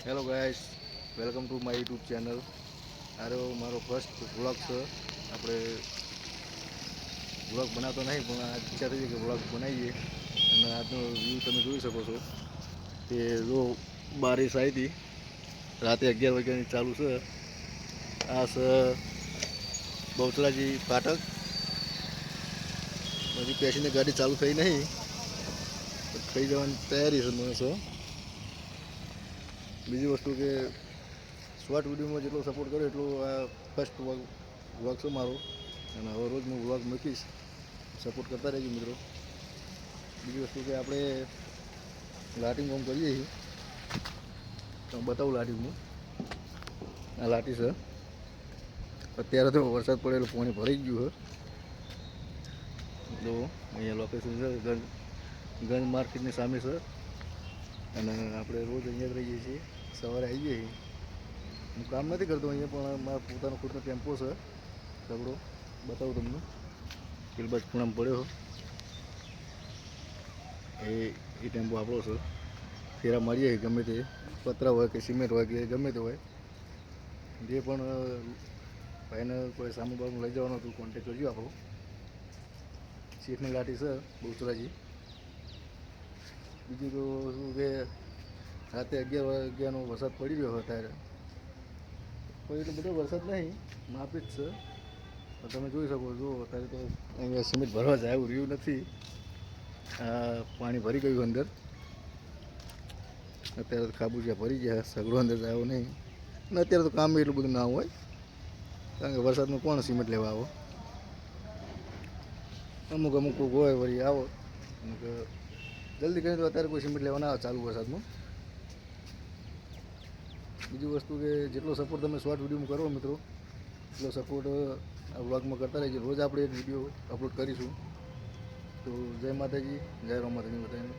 Hello guys, welcome to my YouTube channel. આરો મારો first vlog છે. આપણે વ્લોગ બનાવતો નહીં, પણ આ ઈચ્છા થઈ કે વ્લોગ બનાવીએ. અને આજનો વ્યૂ તમે જોઈ શકો છો કે જો બારિશ આવી હતી, રાતે 11 વાગ્યાની ચાલુ છે. આ છે બહુચરાજી ફાટક. બધી પેસેન્જર ગાડી ચાલુ થઈ નહીં, થઈ જવાની તૈયારી છે મને છે. બીજી વસ્તુ કે શોર્ટ વિડીયોમાં જેટલો સપોર્ટ કર્યો એટલો આ ફર્સ્ટ વ્લોગ છે મારો. અને હવે રોજ હું વ્લોગ મૂકીશ, સપોર્ટ કરતા રહેજો મિત્રો. બીજી વસ્તુ કે આપણે લાટિંગ કામ કરીએ છીએ, તો બતાવું લાટિંગ હું. આ લાટી છે. અત્યારે તો વરસાદ પડેલો પાણી ભરાઈ ગયું છે. જો અહીંયા લોકેશન છે, ગંજ માર્કેટની સામે છે. અને આપણે રોજ અહીંયા જ રહીએ છીએ. સવારે આવીએ છીએ. હું કામ નથી કરતો અહીંયા, પણ મારો પોતાનો ખુદનો ટેમ્પો છે તગડો. બતાવું તમને. પેલબાજ ખૂણામાં પડ્યો એ ટેમ્પો આપણો છે. ફેરા મારીએ ગમે તે, પતરા હોય કે સિમેન્ટ હોય કે ગમે તે હોય. જે પણ ભાઈને કોઈ સામાન બામાન લઈ જવાનું હતું, કોન્ટેક કરજો આપણો. શેઠની લાઠી છે બહુચરાજી. બીજું તો શું કે રાતે 11 વાગ્યાનો વરસાદ પડી રહ્યો અત્યારે. કોઈ એટલો બધો વરસાદ નહીં, માપી જ છે. તમે જોઈ શકો છો અત્યારે તો અહીંયા સિમેન્ટ ભરવા જાય એવું રહ્યું નથી. પાણી ભરી ગયું અંદર. અત્યારે તો ખાબુચિયા ભરી ગયા, સગડો અંદર આવ્યો નહીં. અને અત્યારે તો કામ એટલું બધું ના હોય, કારણ કે વરસાદમાં કોણ સિમેન્ટ લેવા આવો. અમુક અમુક હોય વળી આવો. કે જલ્દી કરીને તો અત્યારે કોઈ સિમેન્ટ લેવા ના આવે ચાલુ વરસાદમાં. બીજી વસ્તુ કે જેટલો સપોર્ટ તમે શોર્ટ વિડીયોમાં કરો મિત્રો, એટલો સપોર્ટ આ વ્લોગમાં કરતા રહેજો. રોજ આપણે એક વિડીયો અપલોડ કરીશું. તો જય માતાજી, જય રામ માતાજી બધાને.